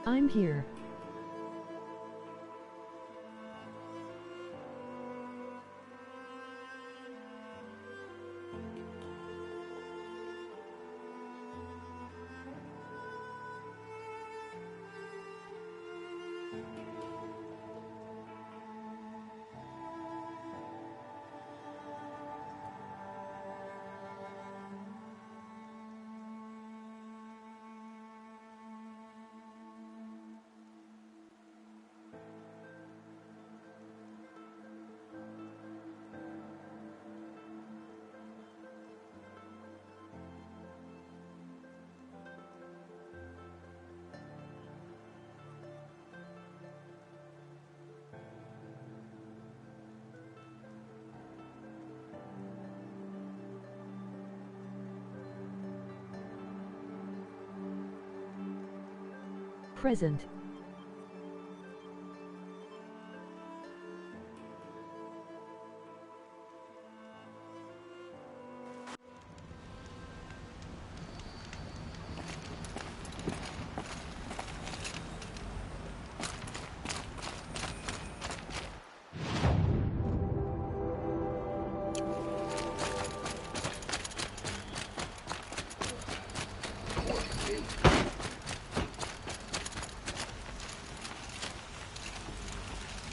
I'm here. Present.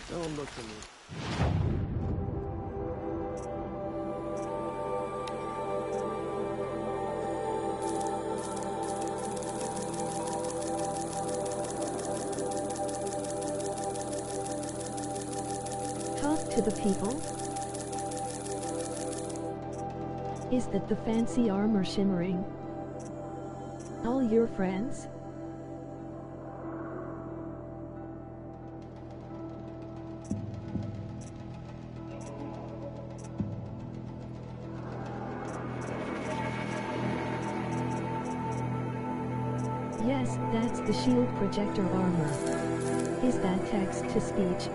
Don't look at me. Talk to the people? Is that the fancy armor shimmering? All your friends? Yes, that's the shield projector armor. Is that text-to-speech?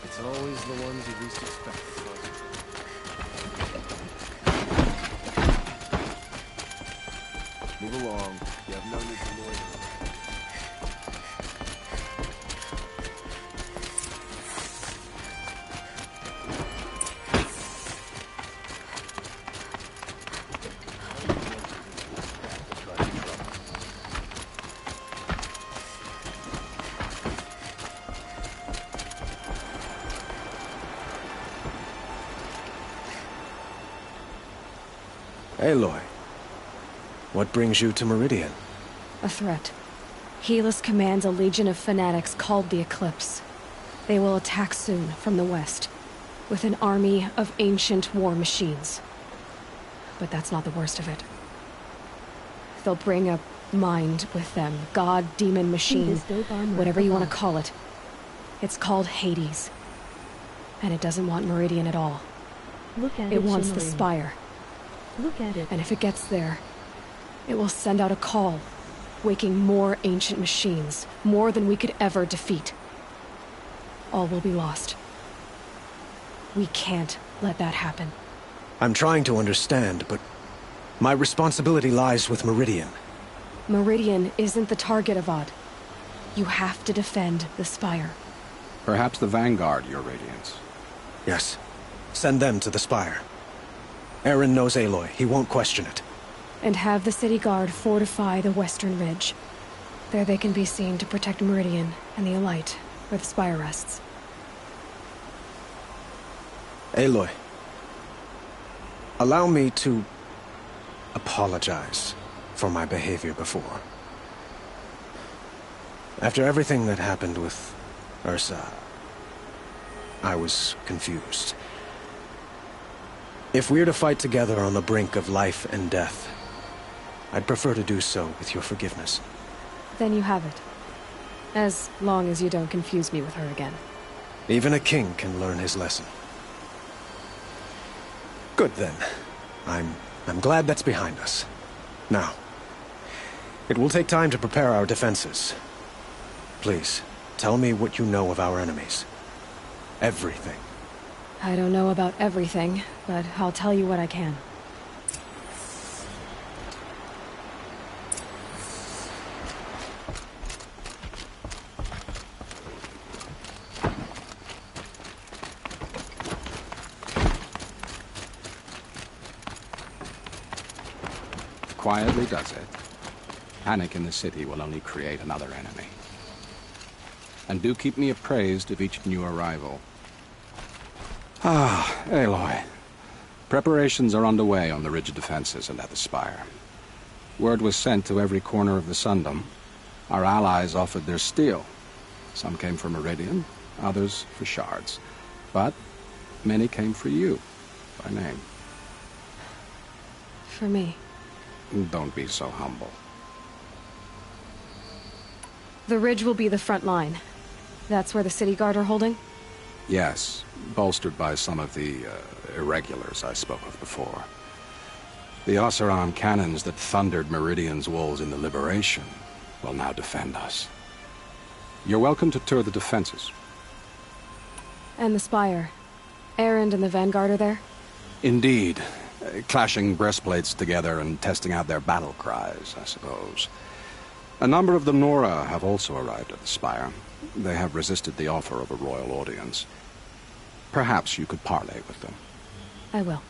It's always the ones you least expect. Move along. You have no need to loiter. Aloy, what brings you to Meridian? A threat. Helis commands a legion of fanatics called the Eclipse. They will attack soon from the west, with an army of ancient war machines. But that's not the worst of it. They'll bring a mind with them, god, demon, machine, whatever you want to call it. It's called Hades. And it doesn't want Meridian at all. Look at it wants the Spire. Look at it. And if it gets there, it will send out a call, waking more ancient machines, more than we could ever defeat. All will be lost. We can't let that happen. I'm trying to understand, but my responsibility lies with Meridian. Meridian isn't the target, Avad. You have to defend the Spire. Perhaps the Vanguard, Your Radiance. Yes. Send them to the Spire. Aaron knows Aloy. He won't question it. And have the City Guard fortify the western ridge. There they can be seen to protect Meridian and the Elite, where the Spire rests. Aloy, allow me to apologize for my behavior before. After everything that happened with Ursa, I was confused. If we're to fight together on the brink of life and death, I'd prefer to do so with your forgiveness. Then you have it. As long as you don't confuse me with her again. Even a king can learn his lesson. Good then. I'm glad that's behind us. Now, it will take time to prepare our defenses. Please, tell me what you know of our enemies. Everything. I don't know about everything, but I'll tell you what I can. Quietly does it. Panic in the city will only create another enemy. And do keep me appraised of each new arrival. Ah, Aloy. Preparations are underway on the ridge defenses and at the spire. Word was sent to every corner of the Sundom. Our allies offered their steel. Some came for Meridian, others for shards. But many came for you, by name. For me. Don't be so humble. The ridge will be the front line. That's where the city guard are holding? Yes, bolstered by some of the irregulars I spoke of before. The Oseram cannons that thundered Meridian's walls in the Liberation will now defend us. You're welcome to tour the defenses. And the spire. Erend and the Vanguard are there? Indeed. Clashing breastplates together and testing out their battle cries, I suppose. A number of the Nora have also arrived at the spire. They have resisted the offer of a royal audience. Perhaps you could parley with them. I will.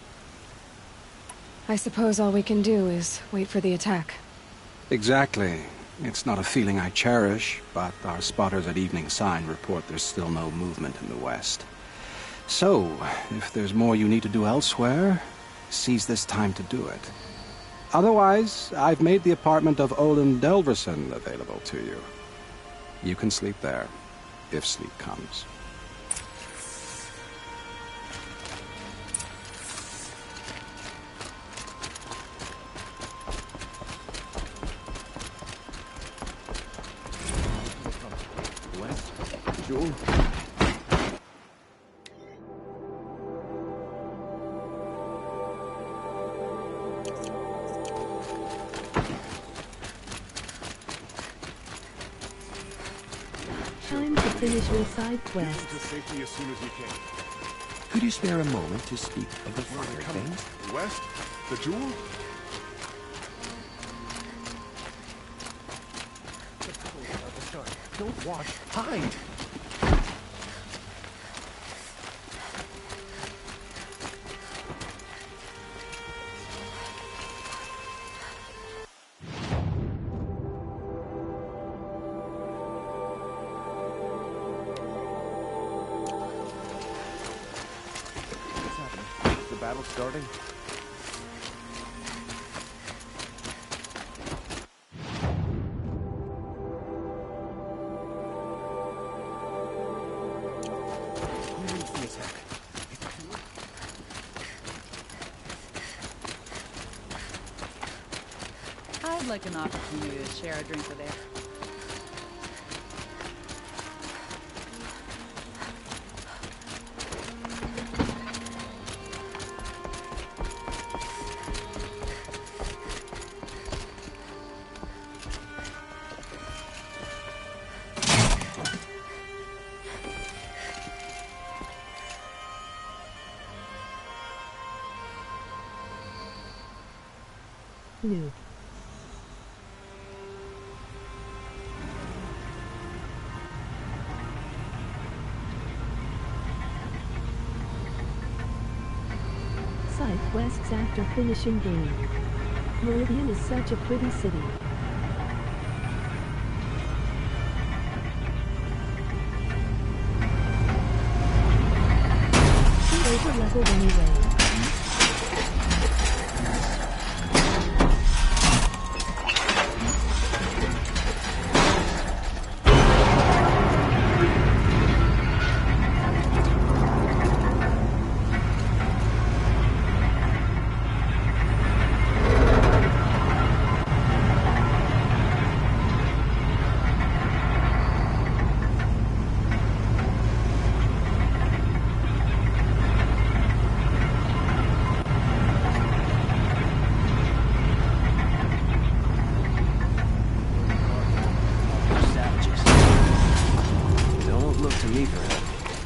I suppose all we can do is wait for the attack. Exactly. It's not a feeling I cherish, but our spotters at Evening Sign report there's still no movement in the west. So, if there's more you need to do elsewhere, seize this time to do it. Otherwise, I've made the apartment of Olin Delverson available to you. You can sleep there, if sleep comes. West, Jewel. Time to finish your side To quest. safety as soon as you can. Could you spare a moment to speak of the finer things? West, the Jewel. Don't watch. Hide! What's happening? Is the battle starting? I'd like an opportunity to share a drink with air. New. Side quests after finishing game. Meridian is such a pretty city. Over level cancelled anyway.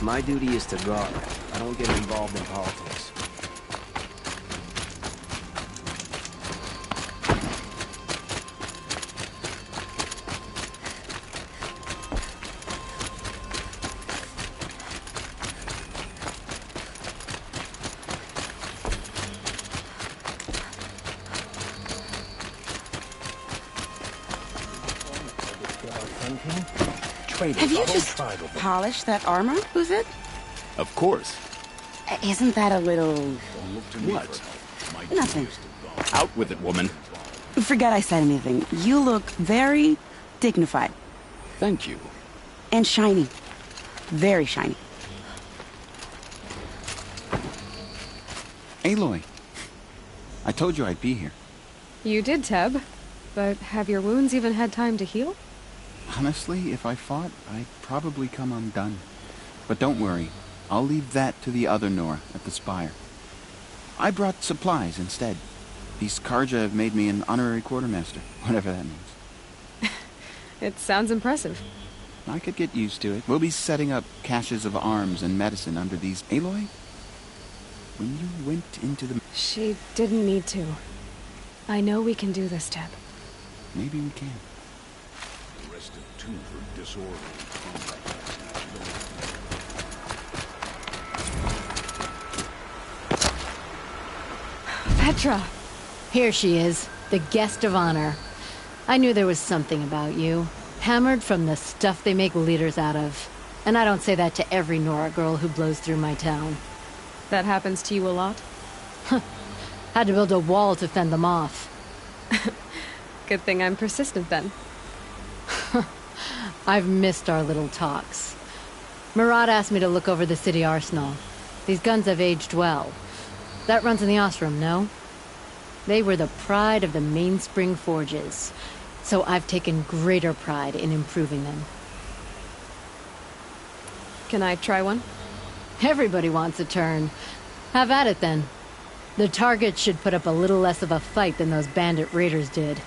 My duty is to guard. I don't get involved in politics. Have you just polished that armor, who's it? Of course. Isn't that a little... What? Nothing. Out with it, woman. Forget I said anything. You look very dignified. Thank you. And shiny. Very shiny. Aloy, I told you I'd be here. You did, Teb. But have your wounds even had time to heal? Honestly, if I fought, I'd probably come undone. But don't worry. I'll leave that to the other Nora at the Spire. I brought supplies instead. These Karja have made me an honorary quartermaster, whatever that means. It sounds impressive. I could get used to it. We'll be setting up caches of arms and medicine under these... Aloy? When you went into the... She didn't need to. I know we can do this, Teb. Maybe we can. Arrested 2 for disorderly conduct. Petra! Here she is, the guest of honor. I knew there was something about you. Hammered from the stuff they make leaders out of. And I don't say that to every Nora girl who blows through my town. That happens to you a lot? Had to build a wall to fend them off. Good thing I'm persistent then. I've missed our little talks. Murad asked me to look over the city arsenal. These guns have aged well. That runs in the Ostrom, no? They were the pride of the Mainspring Forges, so I've taken greater pride in improving them. Can I try one? Everybody wants a turn. Have at it then. The target should put up a little less of a fight than those bandit raiders did.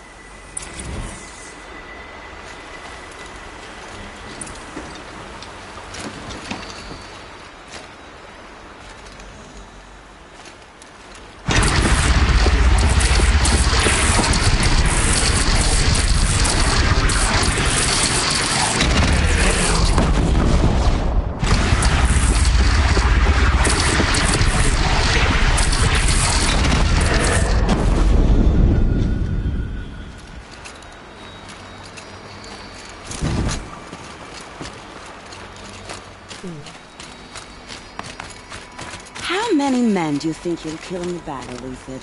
How many men do you think you'll kill in the battle, Luthid?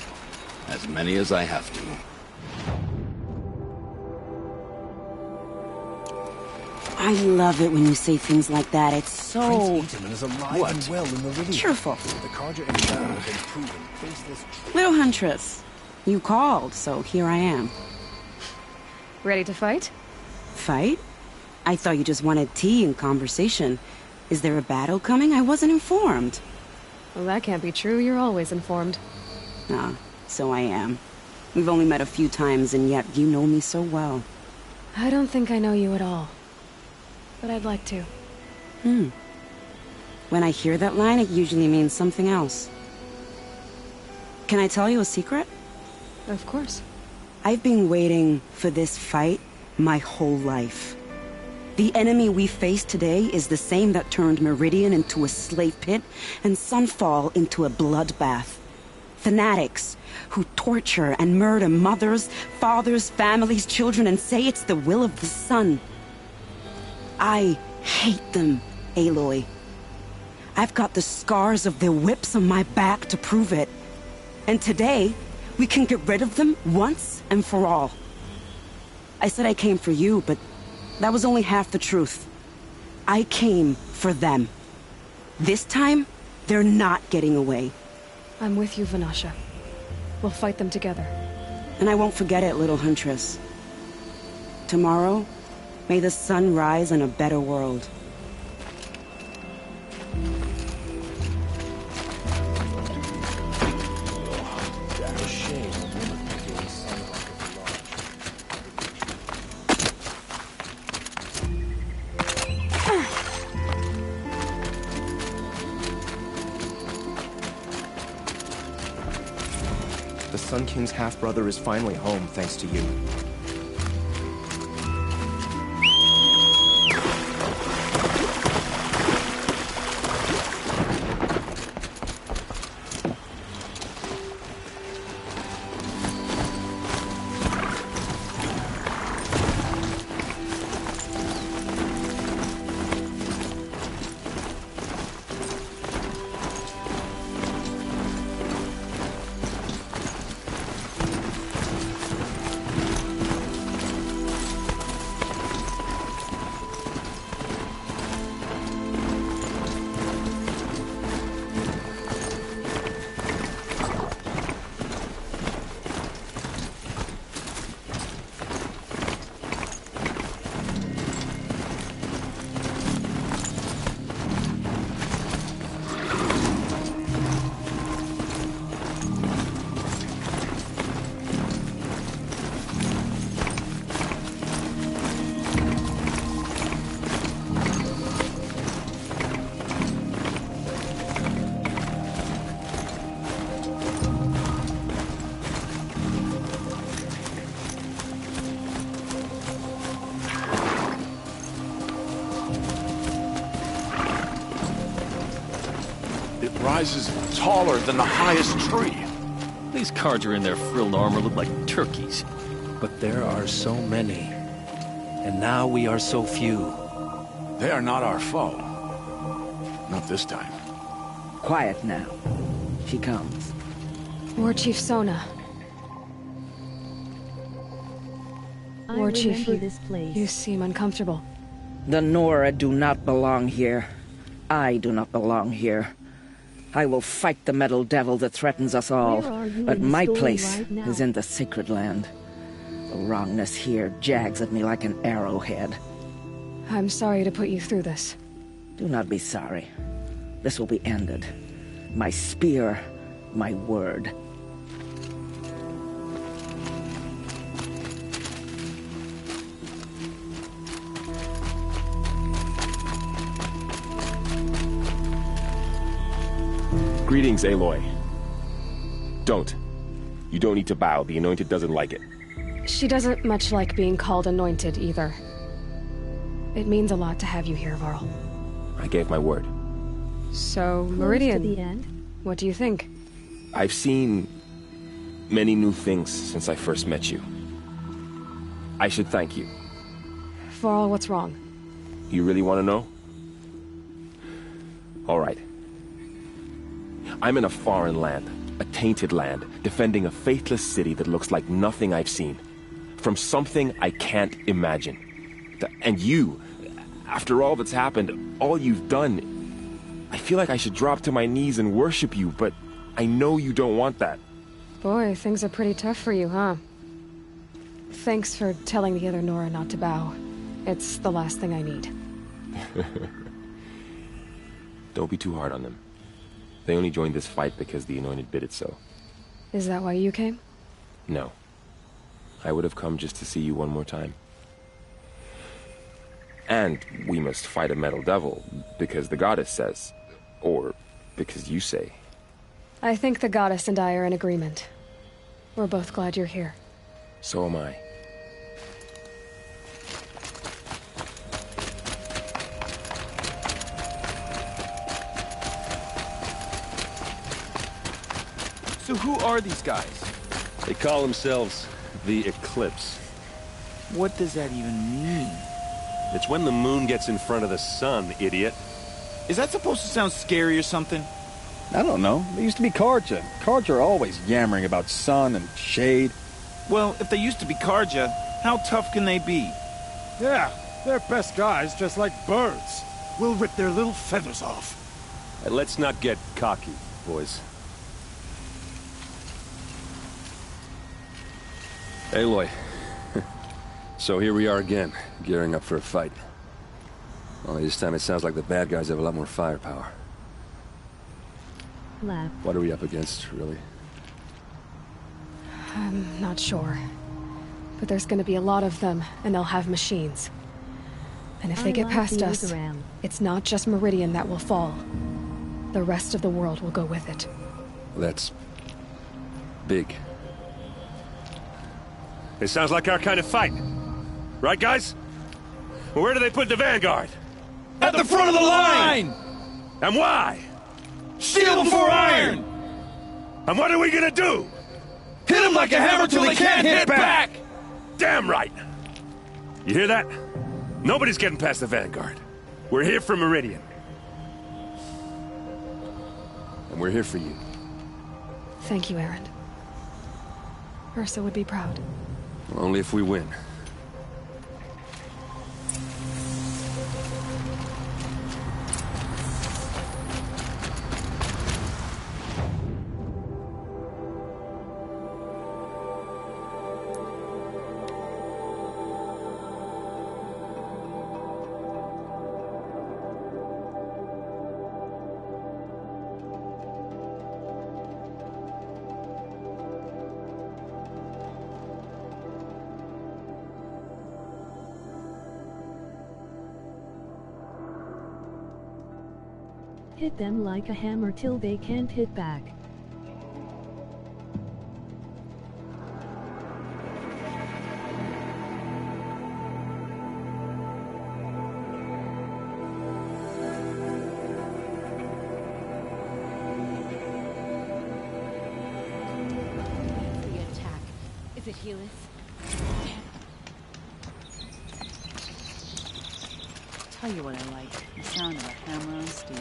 As many as I have to. I love it when you say things like that. It's so... Prince Eaton is alive What? and well in Meridian. cheerful. The Karja in battle have been proven faceless. Little Huntress, you called, so here I am. Ready to fight? Fight? I thought you just wanted tea and conversation. Is there a battle coming? I wasn't informed. Well, that can't be true. You're always informed. Ah, so I am. We've only met a few times, and yet you know me so well. I don't think I know you at all. But I'd like to. When I hear that line, it usually means something else. Can I tell you a secret? Of course. I've been waiting for this fight my whole life. The enemy we face today is the same that turned Meridian into a slave pit and Sunfall into a bloodbath. Fanatics who torture and murder mothers, fathers, families, children, and say it's the will of the sun. I hate them, Aloy. I've got the scars of their whips on my back to prove it. And today, we can get rid of them once and for all. I said I came for you, but that was only half the truth. I came for them. This time, they're not getting away. I'm with you, Vanasha. We'll fight them together. And I won't forget it, little huntress. Tomorrow, may the sun rise in a better world. The Sun King's half-brother is finally home, thanks to you. Rises taller than the highest tree. These cards are in their frilled armor look like turkeys. But there are so many. And now we are so few. They are not our foe. Not this time. Quiet now. She comes. War Chief Sona. War Chief, you seem uncomfortable. The Nora do not belong here. I do not belong here. I will fight the metal devil that threatens us all, but my place is in the sacred land. The wrongness here jags at me like an arrowhead. I'm sorry to put you through this. Do not be sorry. This will be ended. My spear, my word. Greetings, Aloy. Don't. You don't need to bow. The Anointed doesn't like it. She doesn't much like being called Anointed, either. It means a lot to have you here, Varl. I gave my word. So, Meridian, what do you think? I've seen many new things since I first met you. I should thank you. Varl, what's wrong? You really want to know? All right. I'm in a foreign land, a tainted land, defending a faithless city that looks like nothing I've seen. From something I can't imagine. And you, after all that's happened, all you've done, I feel like I should drop to my knees and worship you, but I know you don't want that. Boy, things are pretty tough for you, huh? Thanks for telling the other Nora not to bow. It's the last thing I need. Don't be too hard on them. They only joined this fight because the Anointed bid it so. Is that why you came? No. I would have come just to see you one more time. And we must fight a metal devil, because the goddess says. Or because you say. I think the goddess and I are in agreement. We're both glad you're here. So am I. So who are these guys? They call themselves the Eclipse. What does that even mean? It's when the moon gets in front of the sun, idiot. Is that supposed to sound scary or something? I don't know. They used to be Karja. Karja are always yammering about sun and shade. Well, if they used to be Karja, how tough can they be? Yeah, they're best guys just like birds. We'll rip their little feathers off. Let's not get cocky, boys. Aloy. So here we are again, gearing up for a fight. Only this time it sounds like the bad guys have a lot more firepower. Laugh. What are we up against, really? I'm not sure. But there's gonna be a lot of them, and they'll have machines. And if they get past us, it's not just Meridian that will fall. The rest of the world will go with it. That's... big. It sounds like our kind of fight. Right, guys? Well, where do they put the Vanguard? At the front of the line! And why? Steel before iron! And what are we gonna do? Hit them like a hammer till they can't hit back! Damn right! You hear that? Nobody's getting past the Vanguard. We're here for Meridian. And we're here for you. Thank you, Erend. Ursa would be proud. Well, only if we win. Hit them like a hammer till they can't hit back. The attack. Is it Helis? Tell you what I like. The sound of a hammer on steel.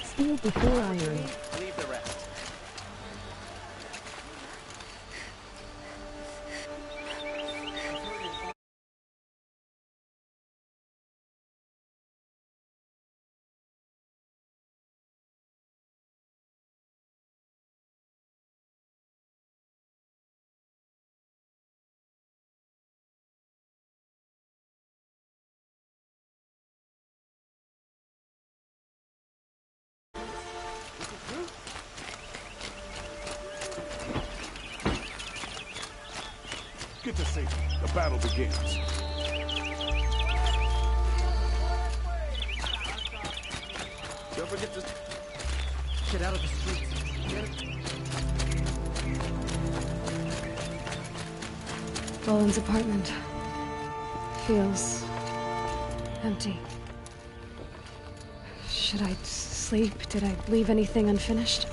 Steel before iron. Leave the rest. Get to safety. The battle begins. Don't forget to get out of the streets. Get it? Roland's apartment feels empty. Should I sleep? Did I leave anything unfinished?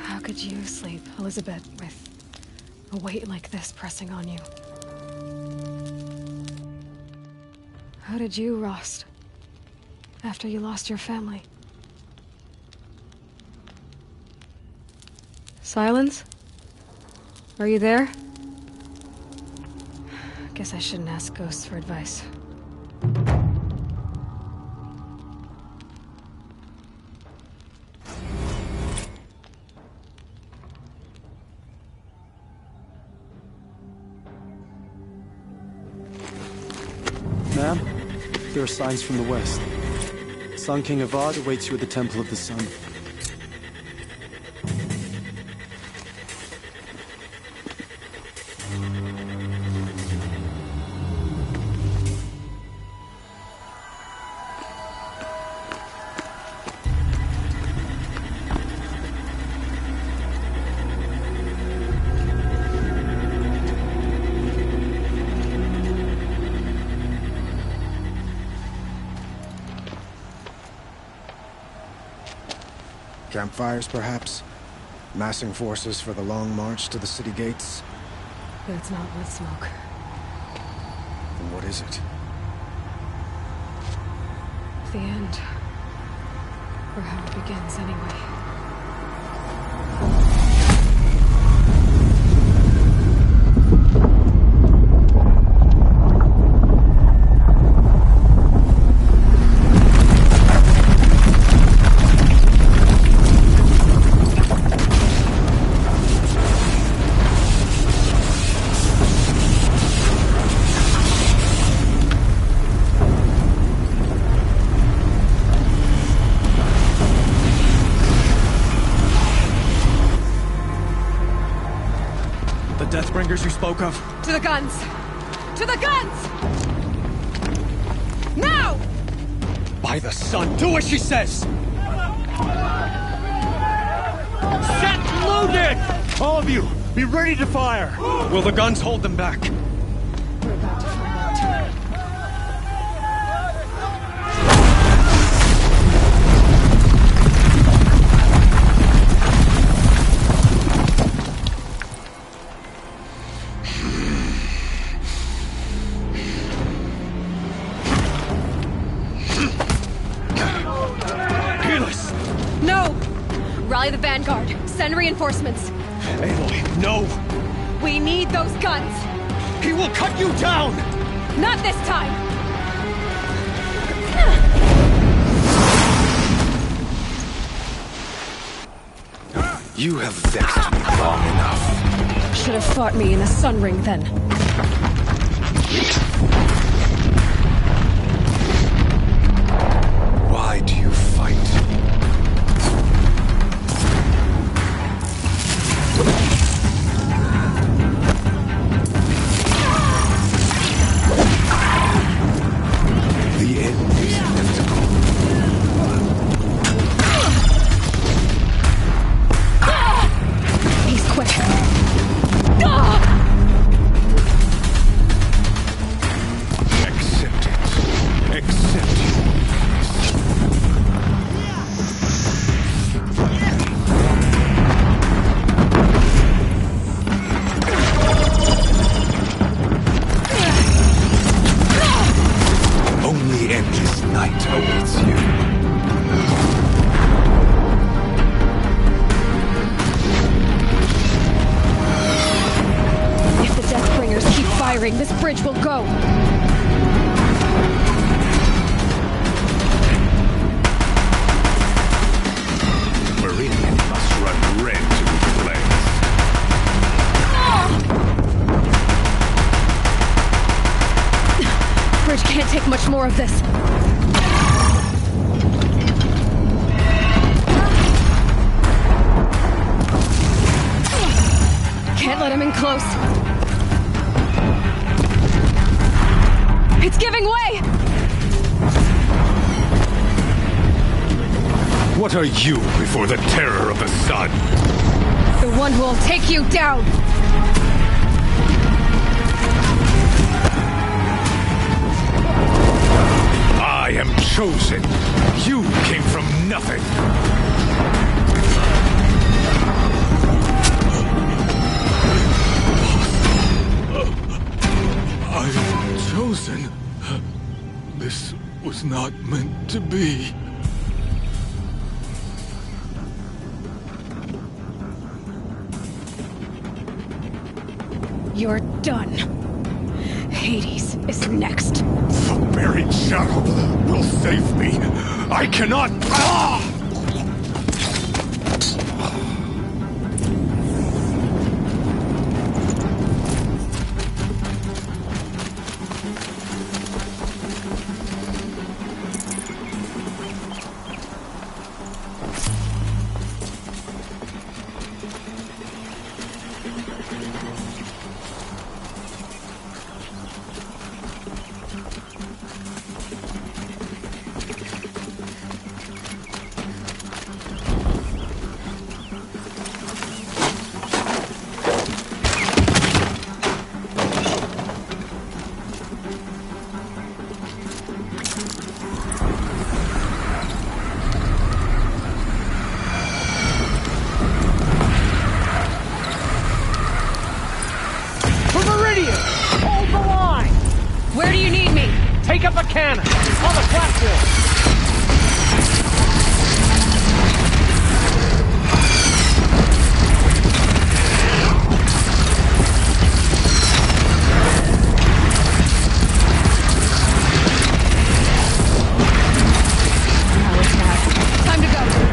How could you sleep, Elizabeth, with a weight like this pressing on you? How did you rest after you lost your family? Silence? Are you there? Guess I shouldn't ask ghosts for advice. There are signs from the west. Sun King Avad awaits you at the Temple of the Sun. Campfires, perhaps? Massing forces for the long march to the city gates? But it's not with smoke. Then what is it? The end. Or how it begins, anyway. Deathbringers you spoke of? To the guns! To the guns! Now! By the sun, do as she says! Set loaded! All of you, be ready to fire! Will the guns hold them back? We're about to find out too. Rally the vanguard. Send reinforcements. Aloy, no! We need those guns! He will cut you down! Not this time! You have vexed me long enough. Should have fought me in the Sun Ring then. Why do you fight? The end is inevitable. He's quick. Accept it. Accept it. Only endless night awaits you. If the Deathbringers keep firing, this bridge will go. Meridian must run red to be cleansed. Bridge can't take much more of this. Can't let him in close. It's giving way! What are you before the terror of the sun? The one who will take you down! I am chosen. You came from nothing. I am chosen. This was not meant to be. You're done. Hades is next. The buried shadow will save me. I cannot. Banana! On the platform! Time to go.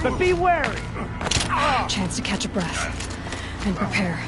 But be wary! Chance to catch a breath and prepare.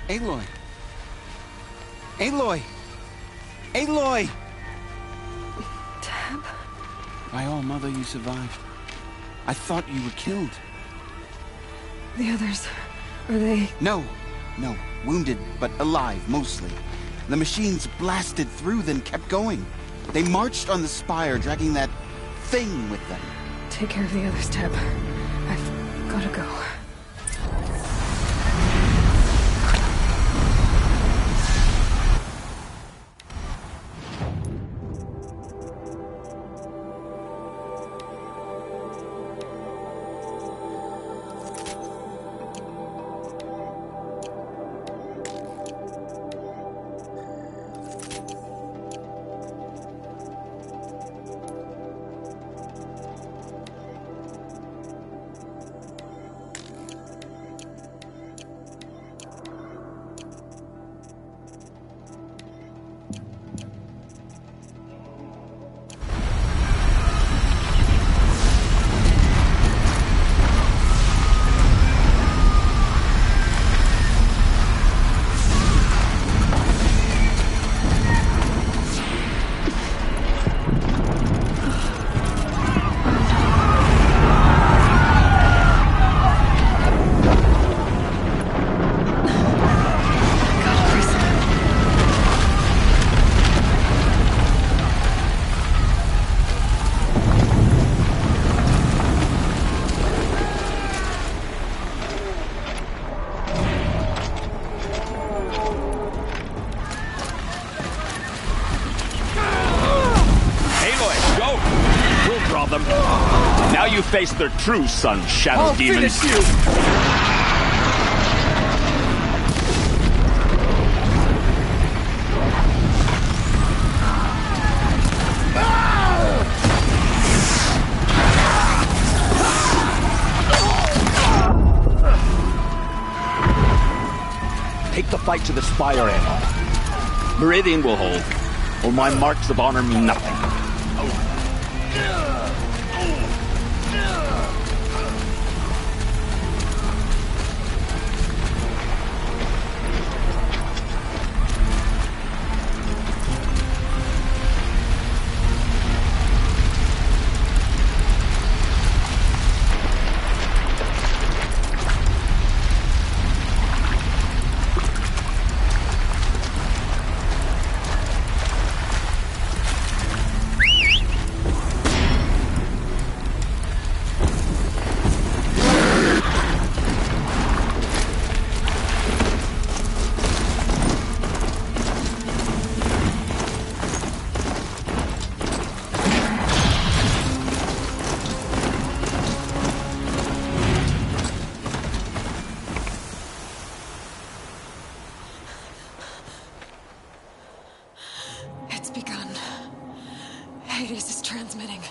Aloy! Aloy! Aloy! Tab? By all, Mother, you survived. I thought you were killed. The others, are they... No. Wounded, but alive, mostly. The machines blasted through, then kept going. They marched on the spire, dragging that thing with them. Take care of the others, Tab. I've gotta go. Now you face their true son, Shadow Demons. I'll finish you! Take the fight to the spire, Aloy. Meridian will hold, or my marks of honor mean nothing. It's begun. Hades is transmitting.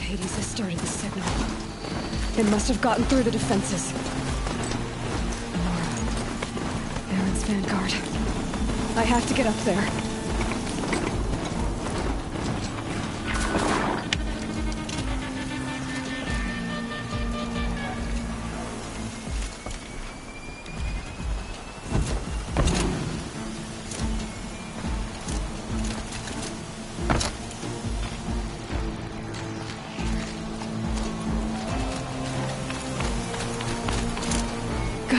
Hades has started the signal. It must have gotten through the defenses. Nora. Aaron's vanguard. I have to get up there.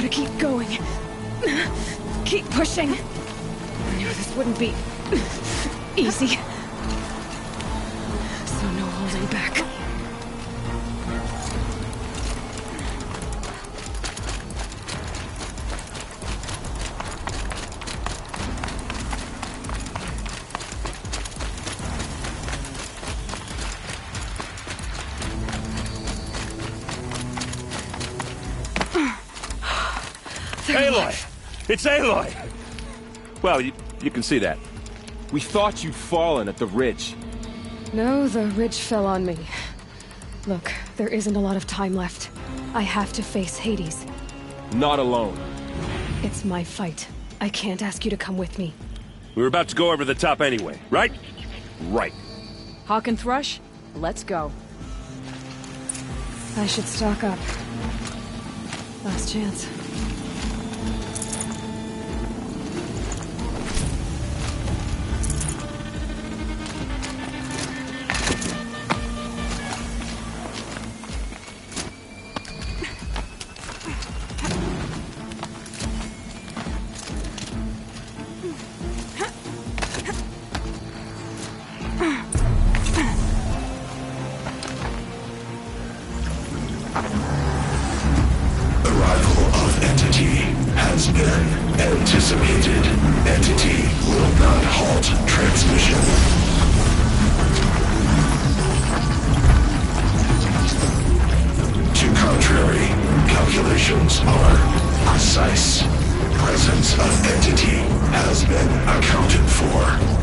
gotta keep going. Keep pushing. I knew this wouldn't be easy. So no holding back. Aloy! It's Aloy! Well, you can see that. We thought you'd fallen at the ridge. No, the ridge fell on me. Look, there isn't a lot of time left. I have to face Hades. Not alone. It's my fight. I can't ask you to come with me. We were about to go over the top anyway, right? Right. Hawk and Thrush, let's go. I should stock up. Last chance. Anticipated. Entity will not halt transmission. To contrary, calculations are precise. Presence of entity has been accounted for.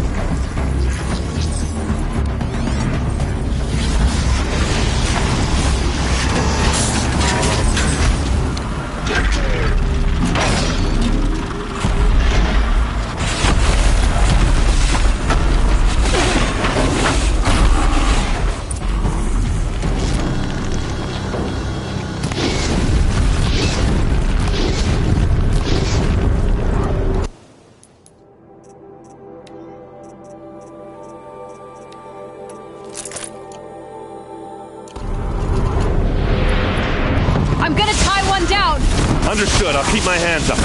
Understood, I'll keep my hands up.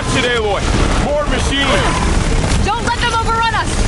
Watch it, Aloy! More machines! Don't let them overrun us!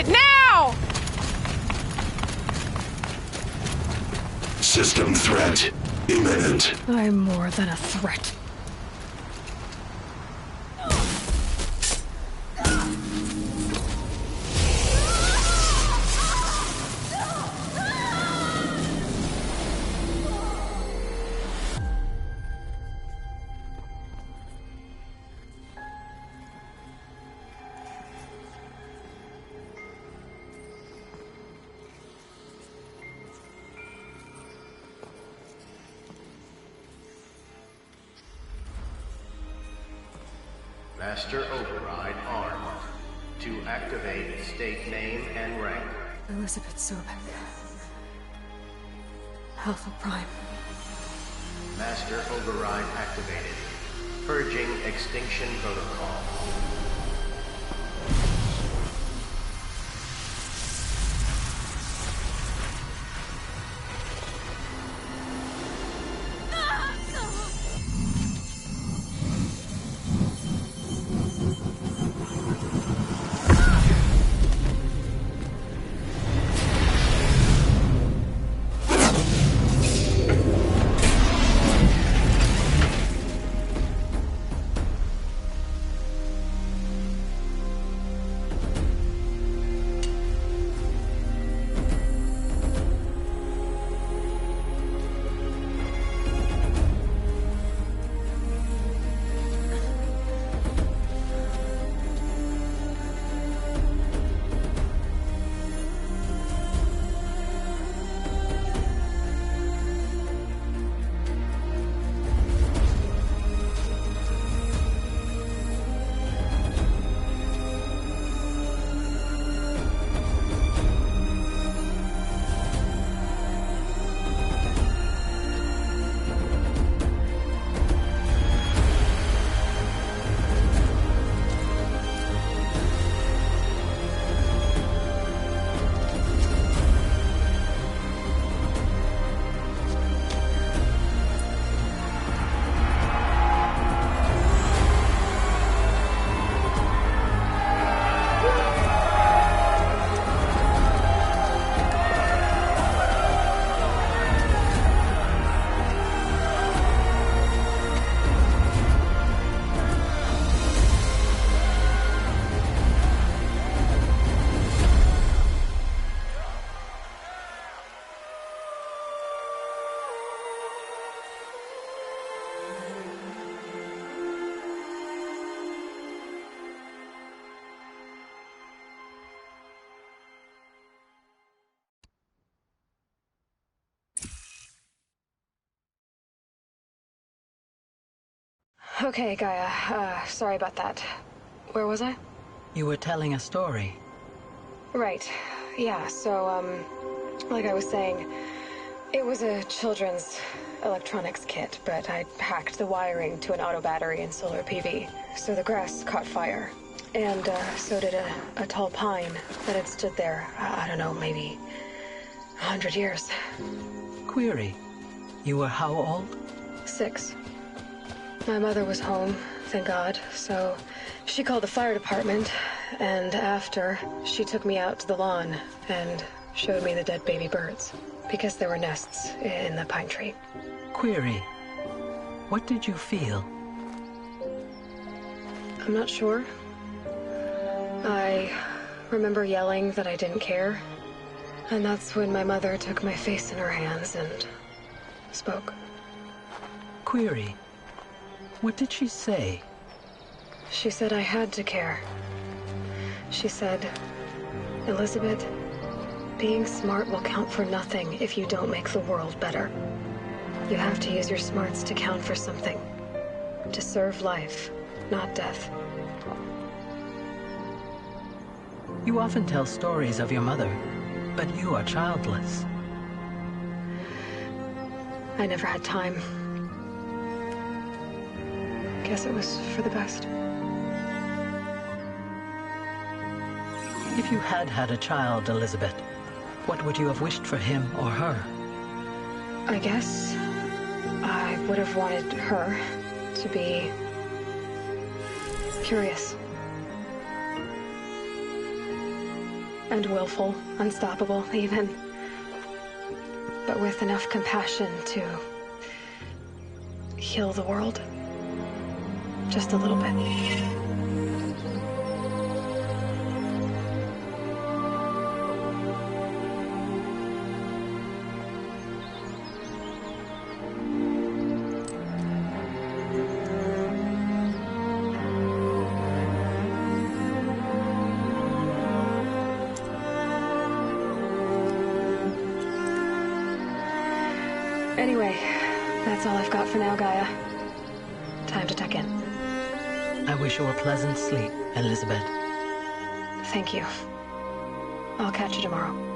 Now! System threat imminent. I'm more than a threat. Master Override armed. To activate, state name and rank. Elizabeth Sobek. Alpha Prime. Master Override activated. Purging extinction protocol. Okay, Gaia. Sorry about that. Where was I? You were telling a story. Right. Yeah, so, like I was saying, it was a children's electronics kit, but I hacked the wiring to an auto battery and solar PV. So the grass caught fire. And, so did a tall pine that had stood there, I don't know, maybe 100 years. Query. You were how old? 6. My mother was home, thank God, so she called the fire department, and after, she took me out to the lawn and showed me the dead baby birds, because there were nests in the pine tree. Query. What did you feel? I'm not sure. I remember yelling that I didn't care, and that's when my mother took my face in her hands and spoke. Query. What did she say? She said I had to care. She said, Elizabeth, being smart will count for nothing if you don't make the world better. You have to use your smarts to count for something. To serve life, not death. You often tell stories of your mother, but you are childless. I never had time. Guess it was for the best. If you had had a child, Elizabeth, what would you have wished for him or her? I guess I would have wanted her to be curious. And willful, unstoppable, even. But with enough compassion to heal the world. Just a little bit. Anyway, that's all I've got for now, Gaia. Time to tuck in. I wish you a pleasant sleep, Elizabeth. Thank you. I'll catch you tomorrow.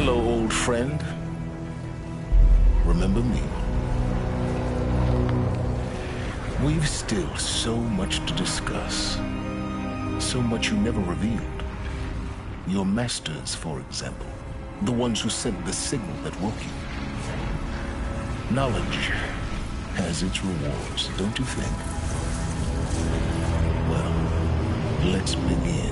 Hello, old friend. Remember me? We've still so much to discuss. So much you never revealed. Your masters, for example. The ones who sent the signal that woke you. Knowledge has its rewards, don't you think? Well, let's begin.